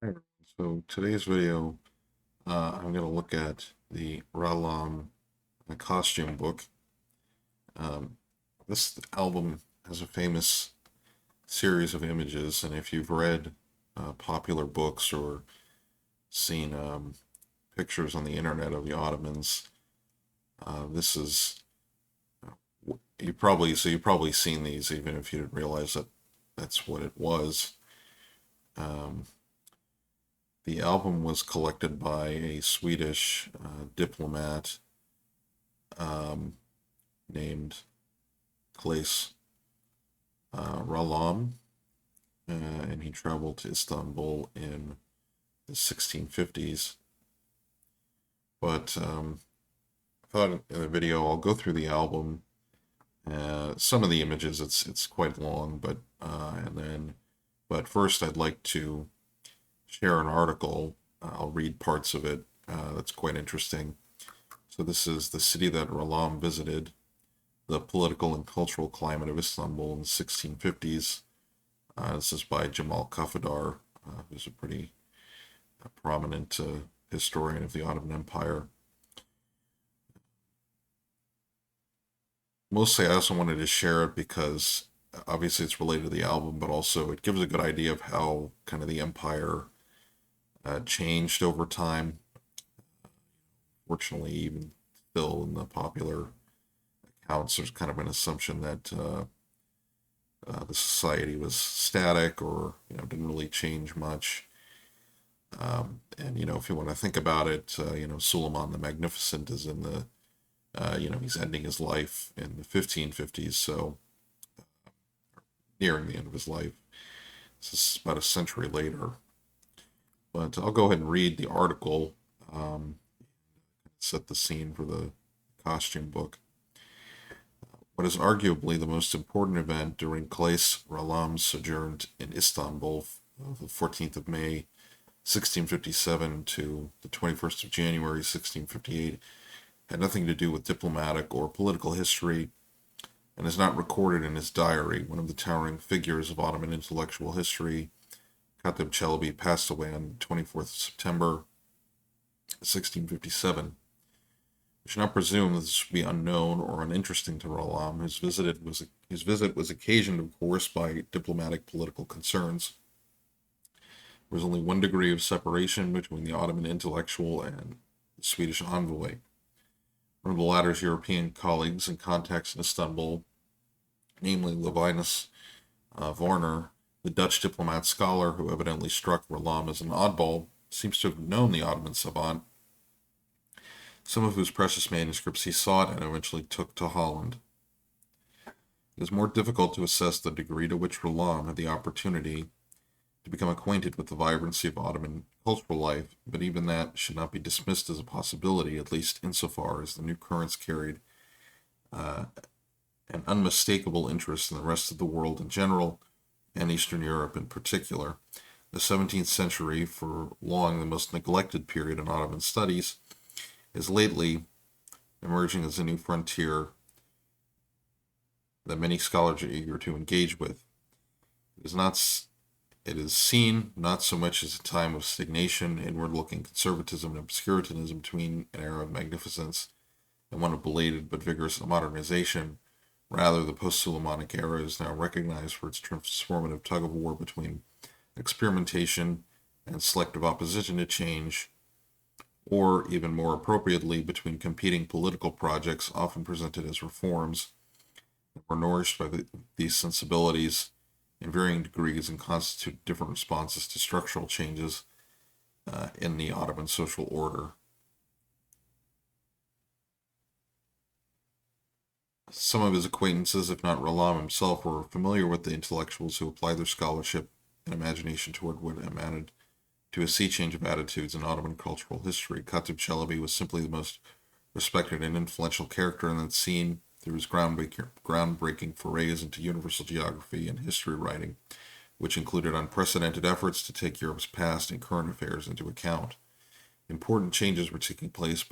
Hey, so today's video, I'm going to look at the Rålamb costume book. Um, this album has a famous series of images, and if you've read popular books or seen pictures on the internet of the Ottomans, this is you've probably seen these even if you didn't realize that that's what it was. Um, the album was collected by a Swedish diplomat um, named Claes Ralamb, and he traveled to Istanbul in the 1650s. But I thought in the video I'll go through the album. Some of the images it's quite long, but first I'd like to share an article. I'll read parts of it. That's quite interesting. So this is the city that Ralamb visited, the political and cultural climate of Istanbul in the 1650s. This is by Cemal Kafadar, who's a pretty prominent historian of the Ottoman Empire. Mostly, I also wanted to share it because obviously it's related to the album, but also it gives a good idea of how kind of the empire changed over time. Fortunately, even still in the popular accounts, there's kind of an assumption that the society was static or didn't really change much. And if you want to think about it, Suleiman the Magnificent is in the he's ending his life in the 1550s, so nearing the end of his life. This is about a century later. But I'll go ahead and read the article, set the scene for the costume book. What is arguably the most important event during Claes Ralamb's sojourn in Istanbul, the 14th of May, 1657 to the 21st of January, 1658, had nothing to do with diplomatic or political history and is not recorded in his diary. One of the towering figures of Ottoman intellectual history, Katip Çelebi, passed away on the 24th of September, 1657. We should not presume that this should be unknown or uninteresting to Rålamb. His visit was occasioned, of course, by diplomatic political concerns. There was only one degree of separation between the Ottoman intellectual and the Swedish envoy. One of the latter's European colleagues and contacts in Istanbul, namely Levinus Warner, the Dutch diplomat scholar who evidently struck Rålamb as an oddball, seems to have known the Ottoman savant, some of whose precious manuscripts he sought and eventually took to Holland. It is more difficult to assess the degree to which Rålamb had the opportunity to become acquainted with the vibrancy of Ottoman cultural life, but even that should not be dismissed as a possibility, at least insofar as the new currents carried an unmistakable interest in the rest of the world in general, and Eastern Europe in particular. The 17th century, for long the most neglected period in Ottoman studies, is lately emerging as a new frontier that many scholars are eager to engage with. It is seen not so much as a time of stagnation, inward-looking conservatism, and obscurantism between an era of magnificence and one of belated but vigorous modernization. Rather, the post-Suleimanic era is now recognized for its transformative tug-of-war between experimentation and selective opposition to change, or even more appropriately, between competing political projects often presented as reforms that were nourished by these sensibilities in varying degrees and constitute different responses to structural changes in the Ottoman social order. Some of his acquaintances, if not Rålamb himself, were familiar with the intellectuals who applied their scholarship and imagination toward what amounted to a sea change of attitudes in Ottoman cultural history. Katip Çelebi was simply the most respected and influential character in that scene through his groundbreaking forays into universal geography and history writing, which included unprecedented efforts to take Europe's past and current affairs into account. Important changes were taking place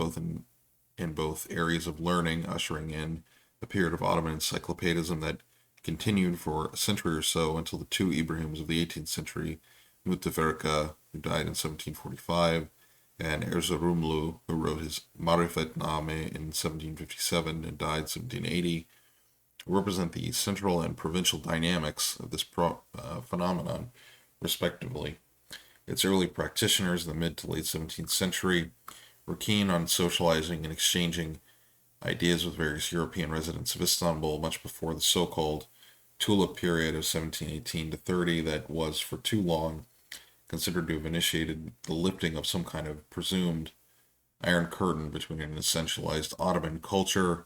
in both areas of learning, ushering in a period of Ottoman encyclopedism that continued for a century or so until the two Ibrahims of the 18th century Mutaferka, who died in 1745, and Erzurumlu, who wrote his Marifetname in 1757 and died 1780, represent the central and provincial dynamics of this phenomenon, respectively. Its early practitioners in the mid to late 17th century were keen on socializing and exchanging ideas with various European residents of Istanbul much before the so-called tulip period of 1718 to 30 that was for too long considered to have initiated the lifting of some kind of presumed iron curtain between an essentialized Ottoman culture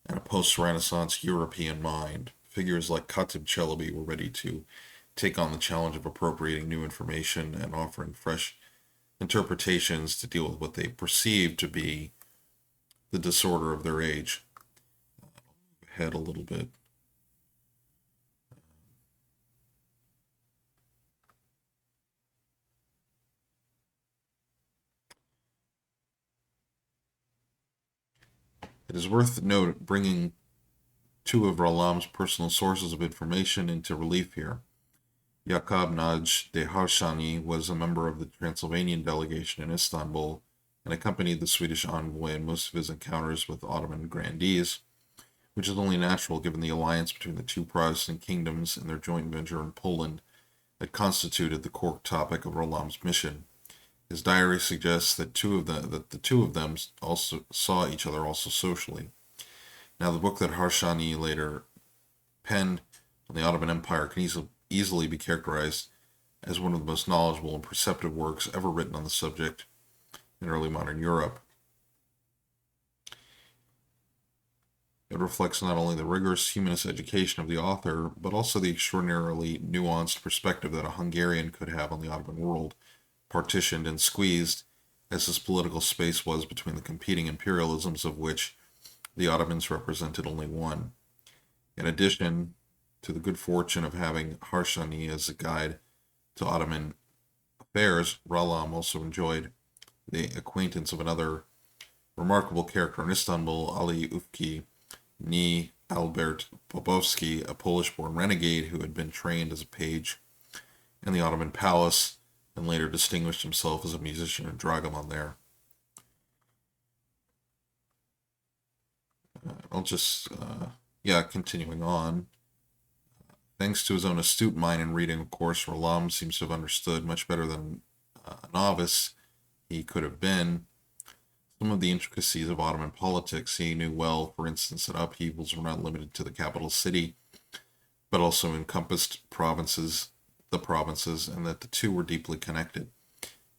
and a post-Renaissance European mind. Figures like Khatib Chelebi were ready to take on the challenge of appropriating new information and offering fresh interpretations to deal with what they perceived to be the disorder of their age. Ahead a little bit. It is worth bringing two of Rålamb's personal sources of information into relief here. Jakob Nagy de Harsanyi was a member of the Transylvanian delegation in Istanbul and accompanied the Swedish envoy in most of his encounters with Ottoman grandees, which is only natural given the alliance between the two Protestant kingdoms and their joint venture in Poland that constituted the core topic of Rålamb's mission. His diary suggests that the two of them also saw each other also socially. Now, the book that Harsanyi later penned on the Ottoman Empire can easily be characterized as one of the most knowledgeable and perceptive works ever written on the subject in early modern Europe. It reflects not only the rigorous humanist education of the author, but also the extraordinarily nuanced perspective that a Hungarian could have on the Ottoman world, partitioned and squeezed as this political space was between the competing imperialisms of which the Ottomans represented only one. In addition to the good fortune of having Harsanyi as a guide to Ottoman affairs, Rålamb also enjoyed the acquaintance of another remarkable character in Istanbul, Ali Ufki, nee Albert Bobowski, a Polish-born renegade who had been trained as a page in the Ottoman palace and later distinguished himself as a musician in Dragoman there. Continuing on. Thanks to his own astute mind and reading, of course, Rålamb seems to have understood much better than a novice he could have been some of the intricacies of Ottoman politics. He knew well, for instance, that upheavals were not limited to the capital city, but also encompassed the provinces, and that the two were deeply connected.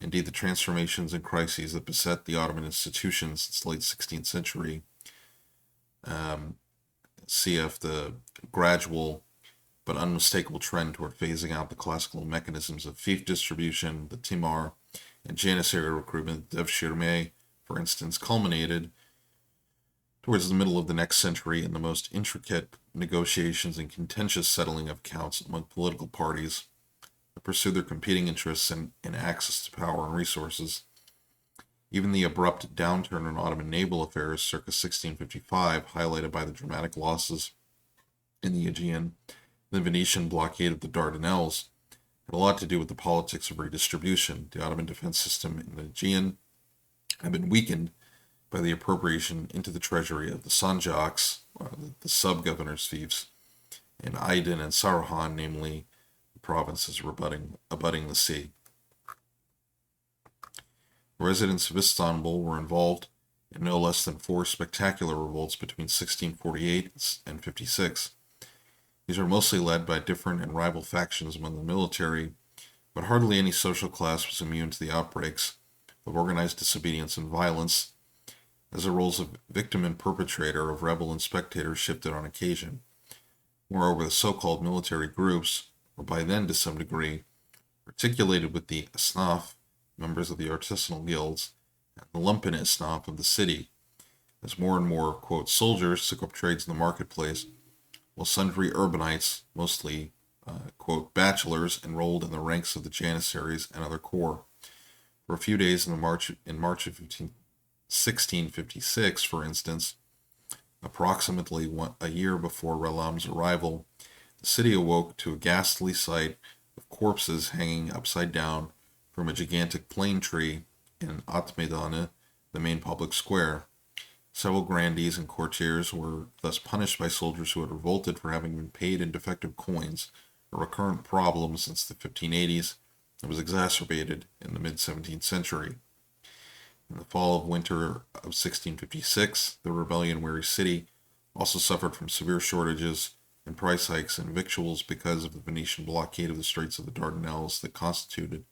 Indeed, the transformations and crises that beset the Ottoman institutions since the late 16th century, cf. the gradual but unmistakable trend toward phasing out the classical mechanisms of fief distribution, the timar, and janissary recruitment, devshirme, for instance, culminated towards the middle of the next century in the most intricate negotiations and contentious settling of accounts among political parties that pursue their competing interests and access to power and resources. Even the abrupt downturn in Ottoman naval affairs circa 1655, highlighted by the dramatic losses in the Aegean, the Venetian blockade of the Dardanelles, had a lot to do with the politics of redistribution. The Ottoman defense system in the Aegean had been weakened by the appropriation into the treasury of the Sanjaks, the sub-governors' fiefs, in Aydin and Saruhan, namely the provinces abutting the sea. Residents of Istanbul were involved in no less than 4 spectacular revolts between 1648 and 56. These were mostly led by different and rival factions among the military, but hardly any social class was immune to the outbreaks of organized disobedience and violence, as the roles of victim and perpetrator, of rebel and spectator shifted on occasion. Moreover, the so-called military groups were by then, to some degree, articulated with the Asnaf, members of the artisanal guilds, and the lumpen Asnaf of the city, as more and more, quote, soldiers took up trades in the marketplace, while sundry urbanites, mostly, quote, bachelors, enrolled in the ranks of the janissaries and other corps. For a few days in March of 1656, for instance, approximately a year before Rålamb's arrival, the city awoke to a ghastly sight of corpses hanging upside down from a gigantic plane tree in Atmedane, the main public square. Several grandees and courtiers were thus punished by soldiers who had revolted for having been paid in defective coins, a recurrent problem since the 1580s that was exacerbated in the mid-17th century. In the fall of winter of 1656, the rebellion-weary city also suffered from severe shortages and price hikes in victuals because of the Venetian blockade of the Straits of the Dardanelles that constituted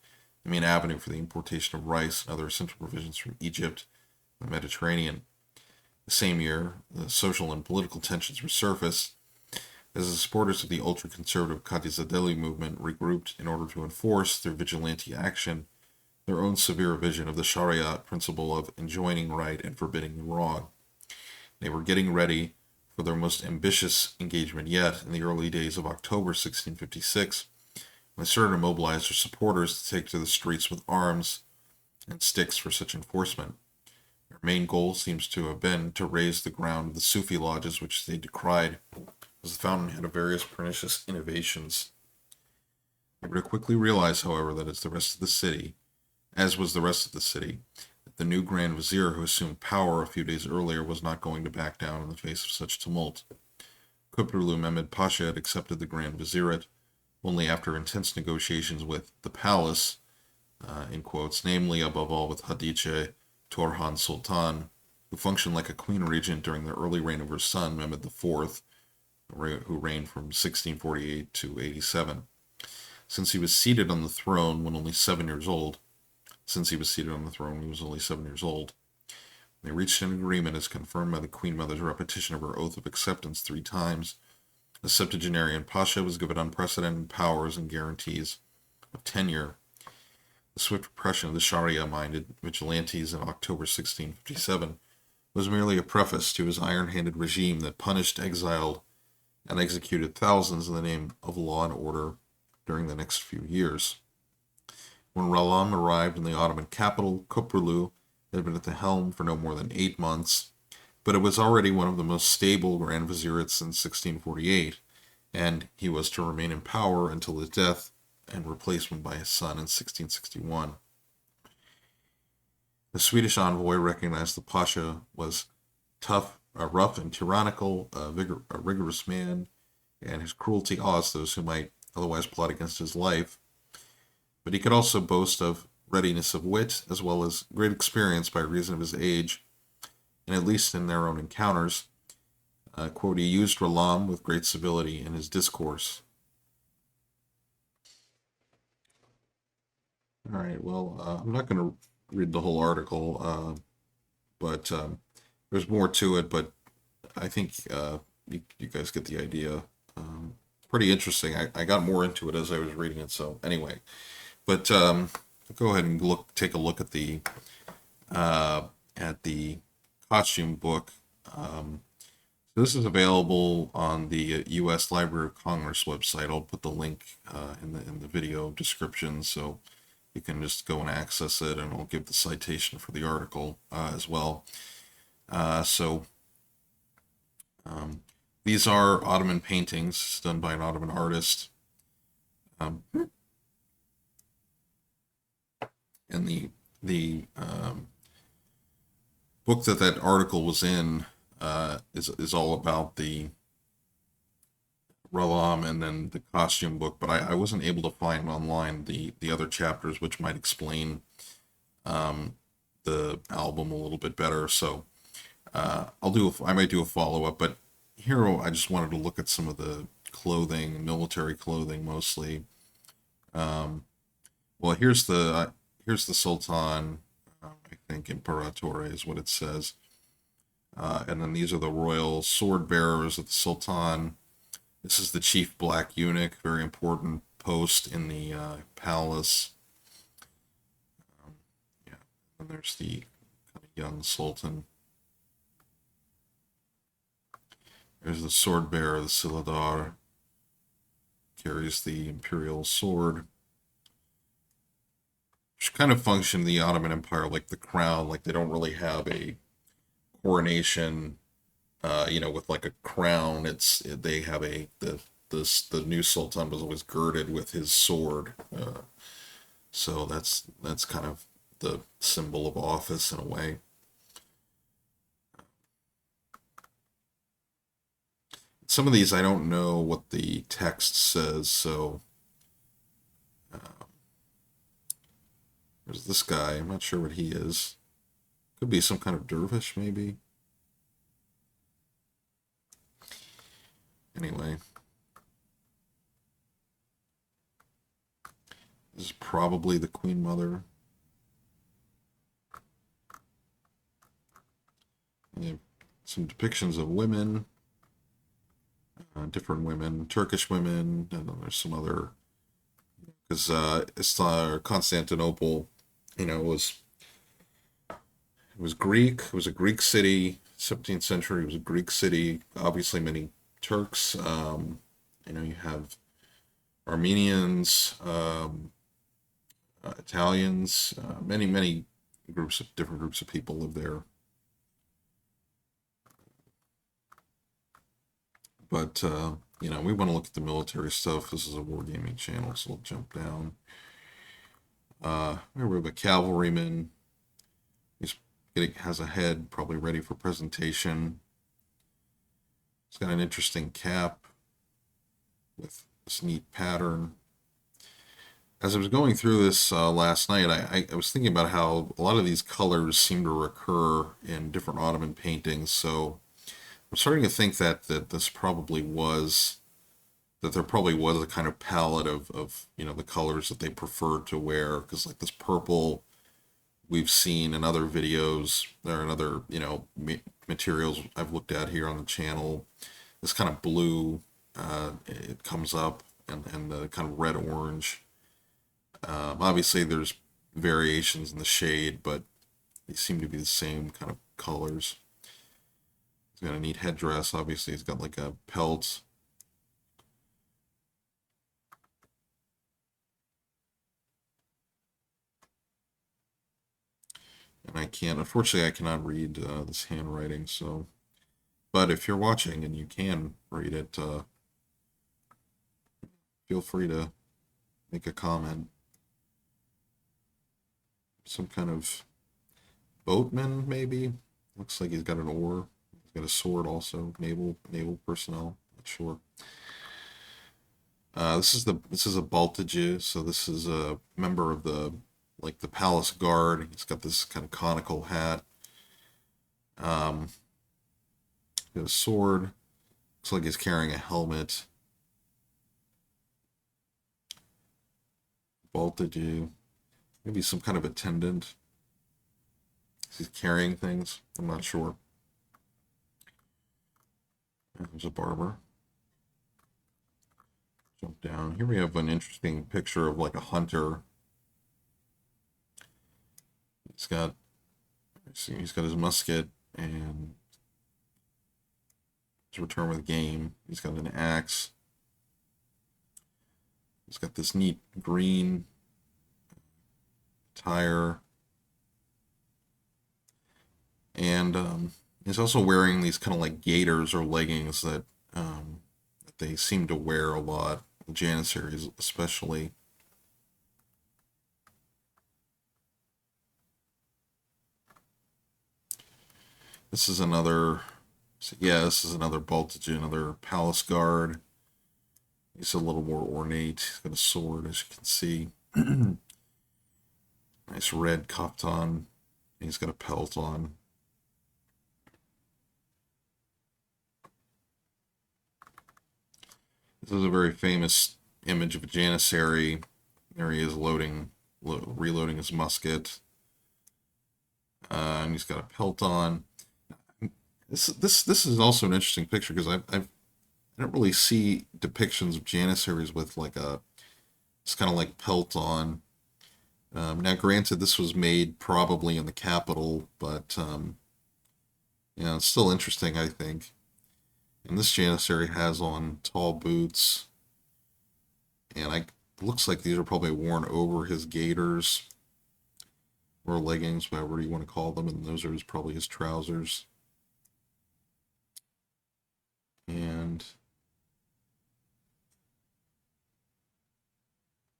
the main avenue for the importation of rice and other essential provisions from Egypt and the Mediterranean. The same year, the social and political tensions resurfaced as the supporters of the ultra-conservative Kadizadeli movement regrouped in order to enforce their vigilante action, their own severe vision of the Sharia principle of enjoining right and forbidding wrong. They were getting ready for their most ambitious engagement yet in the early days of October 1656, when they started to mobilize their supporters to take to the streets with arms and sticks for such enforcement. Their main goal seems to have been to raise the ground of the Sufi lodges, which they decried as the fountainhead of various pernicious innovations. They were to quickly realize, however, that as was the rest of the city, that the new Grand Vizier who assumed power a few days earlier was not going to back down in the face of such tumult. Kuprulu Mehmed Pasha had accepted the Grand Vizierate only after intense negotiations with the palace, in quotes, namely above all with Hatice Torhan Sultan, who functioned like a queen regent during the early reign of her son, Mehmed IV, who reigned from 1648 to 87. Since he was seated on the throne when only 7 years old, they reached an agreement as confirmed by the Queen Mother's repetition of her oath of acceptance 3 times. The septuagenarian Pasha was given unprecedented powers and guarantees of tenure. The swift repression of the Sharia-minded vigilantes in October 1657 was merely a preface to his iron-handed regime that punished, exiled, and executed thousands in the name of law and order during the next few years. When Rålamb arrived in the Ottoman capital, Kuprulu had been at the helm for no more than 8 months, but it was already one of the most stable Grand Vizirates since 1648, and he was to remain in power until his death and replacement by his son in 1661. The Swedish envoy recognized the Pasha was rough and tyrannical, a rigorous man, and his cruelty awes those who might otherwise plot against his life. But he could also boast of readiness of wit, as well as great experience by reason of his age, and at least in their own encounters, quote, he used Rålamb with great civility in his discourse. All right, well, I'm not going to read the whole article, but there's more to it, but I think you guys get the idea. Pretty interesting. I got more into it as I was reading it, so anyway. But go ahead and take a look at the costume book. So this is available on the U.S. Library of Congress website. I'll put the link in the video description, so you can just go and access it, and I'll give the citation for the article as well. These are Ottoman paintings done by an Ottoman artist. And the book that article was in is all about the Rålamb and then the costume book, but I wasn't able to find online the other chapters, which might explain the album a little bit better. So I might do a follow-up, but here I just wanted to look at some of the clothing, military clothing mostly. Well, here's the Sultan, I think Imperatore is what it says. And then these are the royal sword bearers of the Sultan. This is the chief black eunuch, very important post in the palace. Yeah, and there's the kind of young Sultan. There's the sword bearer, the Siladar, carries the imperial sword, which kind of function in the Ottoman Empire like the crown. Like they don't really have a coronation, with like a crown. They have the the new Sultan was always girded with his sword. So that's kind of the symbol of office in a way. Some of these I don't know what the text says, so there's this guy. I'm not sure what he is. Could be some kind of dervish, maybe. Anyway, this is probably the Queen Mother. You have some depictions of women, different women, Turkish women, and then there's some other, because Constantinople, it was Greek. It was a Greek city. 17th century, it was a Greek city. Obviously, many Turks. You have Armenians, Italians, many different groups of people live there. But we want to look at the military stuff. This is a wargaming channel, so we'll jump down. We have a cavalryman. Has a head, probably ready for presentation. It's got an interesting cap with this neat pattern. As I was going through this last night, I was thinking about how a lot of these colors seem to recur in different Ottoman paintings. So I'm starting to think that there probably was a kind of palette of the colors that they preferred to wear, because like this purple we've seen in other videos or in other materials I've looked at here on the channel. This kind of blue it comes up, and the kind of red orange. Obviously there's variations in the shade, but they seem to be the same kind of colors. He's got a neat headdress. Obviously he's got like a pelt. And unfortunately I cannot read this handwriting, so, but if you're watching and you can read it, feel free to make a comment. Some kind of boatman, maybe? Looks like he's got an oar. He's got a sword also. Naval personnel, not sure. This is a baltage, so this is a member of the palace guard. He's got this kind of conical hat. Got a sword. Looks like he's carrying a helmet. Baltage. Maybe some kind of attendant. He's carrying things. I'm not sure. There's a barber. Jump down. Here we have an interesting picture of like a hunter. He's got his musket and to return with game. He's got an axe. He's got this neat green attire. And he's also wearing these kind of like gaiters or leggings that they seem to wear a lot, the Janissaries especially. This is another baltage, another palace guard. He's a little more ornate. He's got a sword, as you can see. Nice red kaftan. He's got a pelt on. This is a very famous image of a Janissary. There he is reloading his musket. And he's got a pelt on. This is also an interesting picture, because I don't really see depictions of Janissaries with like it's kind of like pelt on. Now, granted, this was made probably in the capital, but it's still interesting, I think. And this Janissary has on tall boots, and it looks like these are probably worn over his gaiters or leggings, whatever you want to call them, and those are probably his trousers. And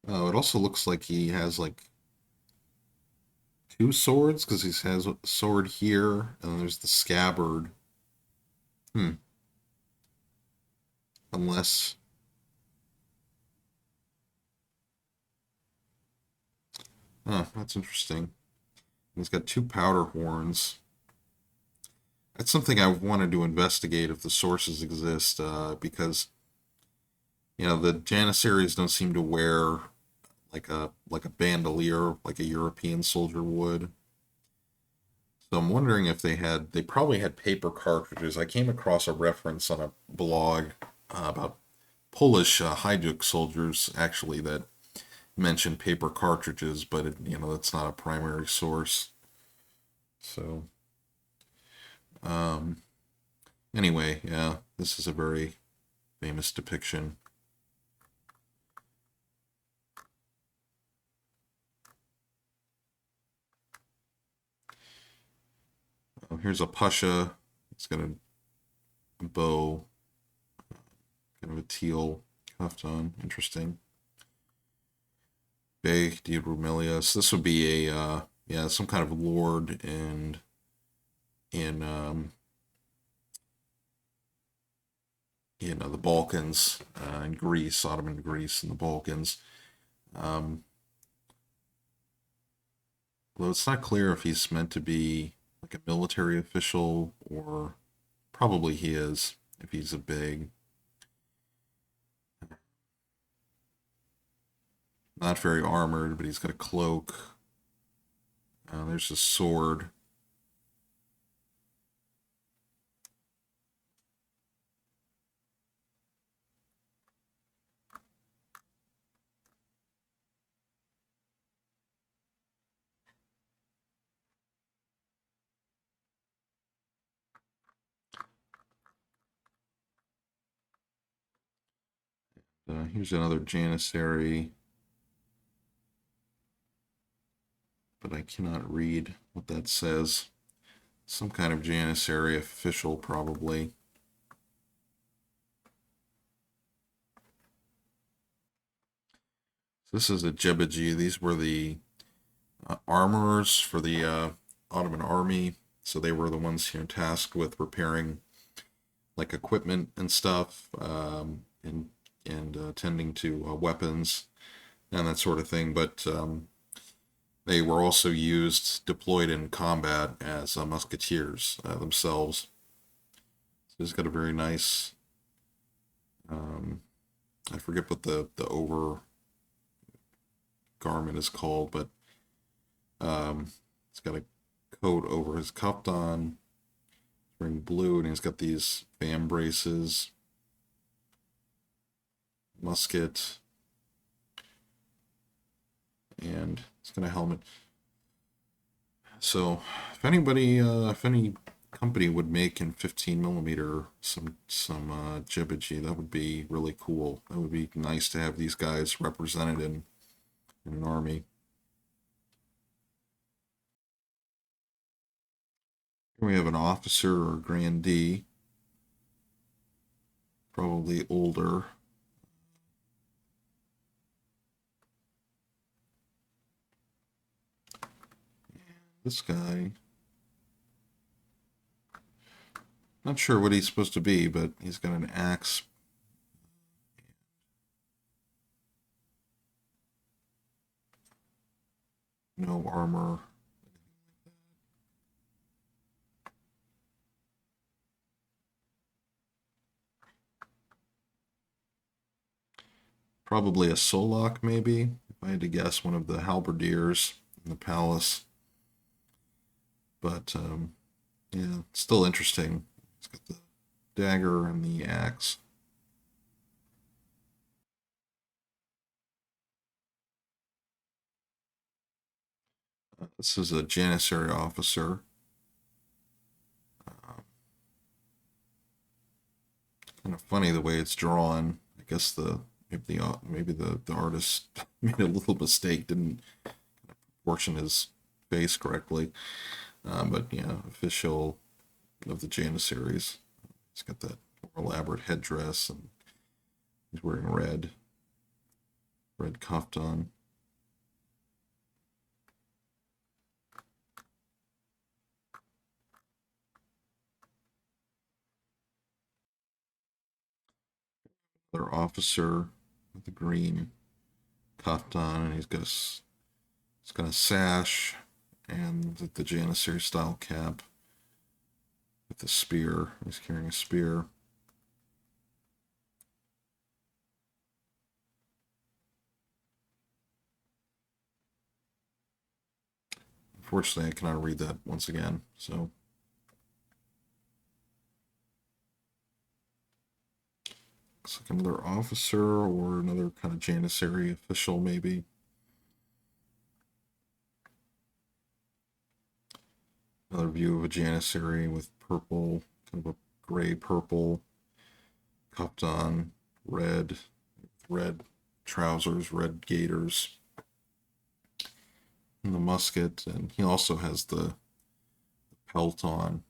Oh, it also looks like he has like two swords because he has a sword here, and then there's the scabbard. Hmm. Unless, that's interesting. He's got two powder horns. That's something I wanted to investigate if the sources exist, because the Janissaries don't seem to wear like a bandolier like a European soldier would. So I'm wondering if they probably had paper cartridges. I came across a reference on a blog about Polish Hajduk soldiers actually that mentioned paper cartridges, but that's not a primary source. So um, anyway, yeah, this is a very famous depiction. Here's a pasha. It's got a bow, kind of a teal kaftan. Interesting. Bey de Rumelius. This would be a yeah, some kind of lord in the Balkans, in Greece, Ottoman Greece, and the Balkans. Um, Though it's not clear if he's meant to be like a military official, or probably he is if he's a big, not very armored, but he's got a cloak. There's a sword. Here's another Janissary, but I cannot read what that says. Some kind of Janissary official, probably. So this is a Jebaji. These were the armorers for the Ottoman army. So they were the ones tasked with repairing like equipment and stuff, and tending to weapons and that sort of thing. But they were also deployed in combat as musketeers themselves. So he's got a very nice. Um, I forget what the over garment is called, but he's got a coat over his kaftan, wearing blue, and he's got these fam braces, musket, and he's got a helmet. So, if any company would make in 15 millimeter some Jebaji, that would be really cool. That would be nice to have these guys represented in an army. Here we have an officer or grandee, probably older. This guy, not sure what he's supposed to be, but he's got an axe. No armor. Probably a Solak, maybe. If I had to guess, one of the halberdiers in the palace. But yeah, still interesting. He's got the dagger and the axe. This is a Janissary officer. Uh, Kind of funny the way it's drawn. I guess maybe the artist made a little mistake, didn't proportion his face correctly. But yeah, official of the Janissaries. He's got that more elaborate headdress, and he's wearing red. red kaftan. Another officer with the green kaftan, and he's got a sash and the Janissary style cap with the spear. He's carrying a spear. Unfortunately, I cannot read that once again, so. Looks like another officer or another kind of Janissary official, maybe. Another view of a Janissary with purple, kind of a gray purple kaftan, red trousers, red gaiters, and the musket, and he also has the pelt on.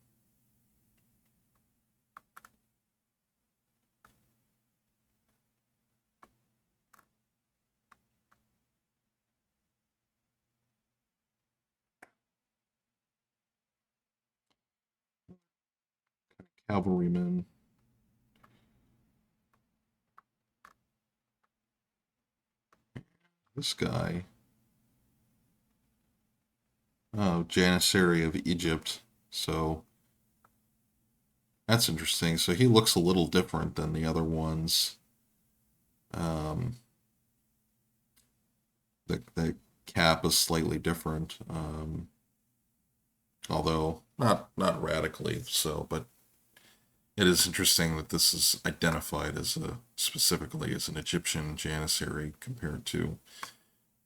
Cavalryman. This guy. Oh, Janissary of Egypt. So that's interesting. So he looks a little different than the other ones. Um, the cap is slightly different, although not radically so. But it is interesting that this is identified as specifically as an Egyptian Janissary compared to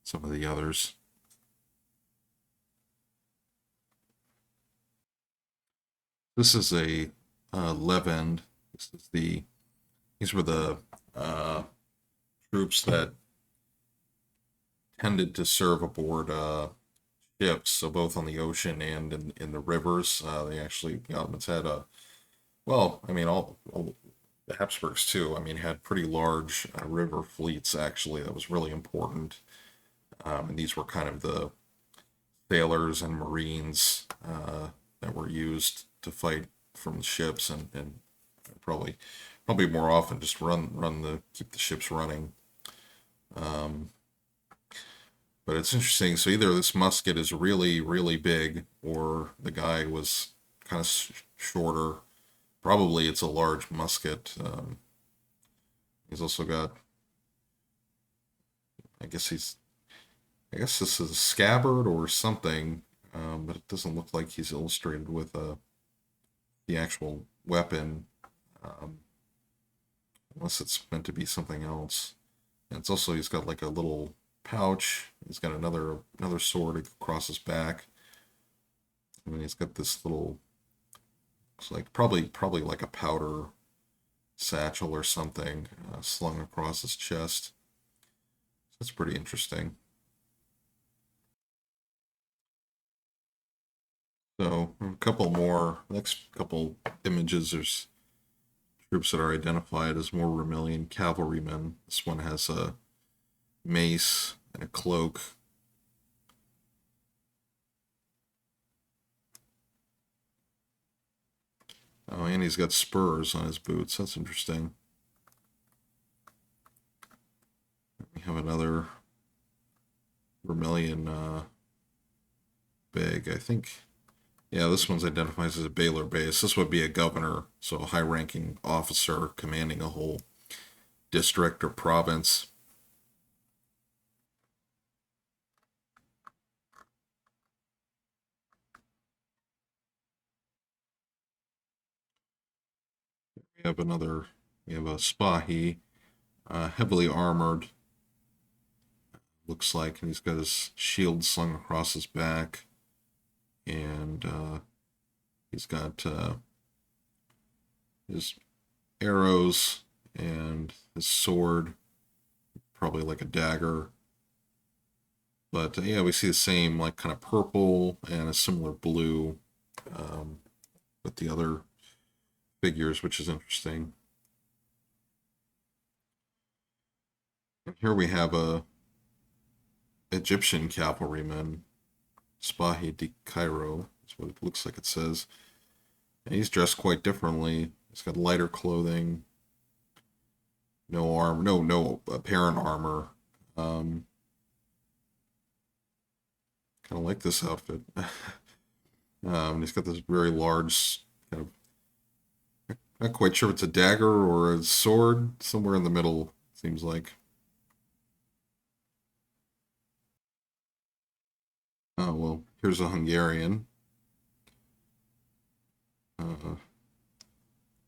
some of the others. This is a Levend. These were the troops that tended to serve aboard ships, so both on the ocean and in the rivers. They actually, the Ottomans had well, I mean, all the Habsburgs too. I mean, had pretty large river fleets actually. That was really important. And these were kind of the sailors and marines that were used to fight from the ships, and probably more often just keep the ships running. But it's interesting. So either this musket is really big, or the guy was kind of shorter. Probably it's a large musket. He's also got, I guess this is a scabbard or something, but it doesn't look like he's illustrated with the actual weapon, um, unless it's meant to be something else. And it's also, he's got like a little pouch. He's got another sword across his back, and then he's got this little, looks like probably like a powder satchel or something slung across his chest. That's pretty interesting. So a couple more, next couple images, there's troops that are identified as more Rumelian cavalrymen. This one has a mace and a cloak. Oh, and he's got spurs on his boots. That's interesting. We have another Rumelian bag. I think, yeah, this one's identified as a Baylor base. This would be a governor, so a high-ranking officer commanding a whole district or province. We have a Spahi, heavily armored, looks like, and he's got his shield slung across his back, and he's got his arrows and his sword, probably like a dagger. But yeah, we see the same, like, kind of purple and a similar blue with the other figures, which is interesting. And here we have Egyptian cavalryman, Spahi de Cairo. That's what it looks like it says. And he's dressed quite differently. He's got lighter clothing, no armor, no apparent armor. Kind of like this outfit. He's got this very large, kind of, not quite sure if it's a dagger or a sword, somewhere in the middle, seems like. Oh, well, here's a Hungarian uh,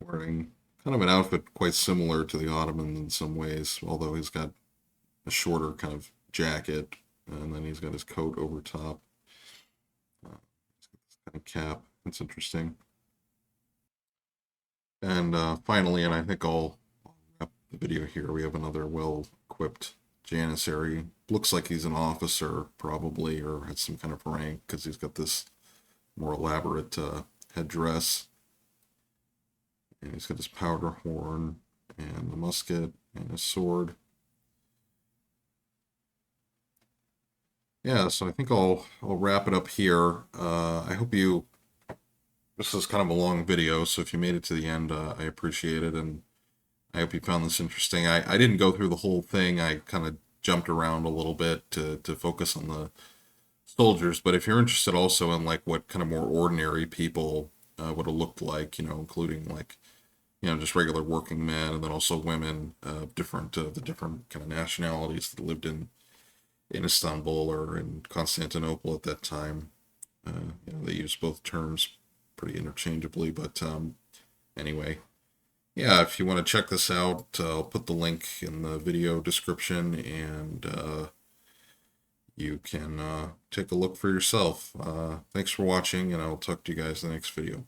wearing kind of an outfit quite similar to the Ottoman in some ways, although he's got a shorter kind of jacket, and then he's got his coat over top. He's got this kind of cap. That's interesting. And finally, and I think I'll wrap the video here, we have another well-equipped Janissary. Looks like he's an officer, probably, or has some kind of rank, because he's got this more elaborate headdress. And he's got his powder horn, and the musket, and his sword. Yeah, so I think I'll wrap it up here. I hope you. This is kind of a long video, so if you made it to the end, I appreciate it, and I hope you found this interesting. I didn't go through the whole thing. I kind of jumped around a little bit to focus on the soldiers. But if you're interested also in like what kind of more ordinary people would have looked like, including like just regular working men, and then also women, different the different kind of nationalities that lived in Istanbul or in Constantinople at that time. They use both terms pretty interchangeably, but anyway, yeah, if you want to check this out, I'll put the link in the video description, and you can take a look for yourself. Thanks for watching, and I'll talk to you guys in the next video.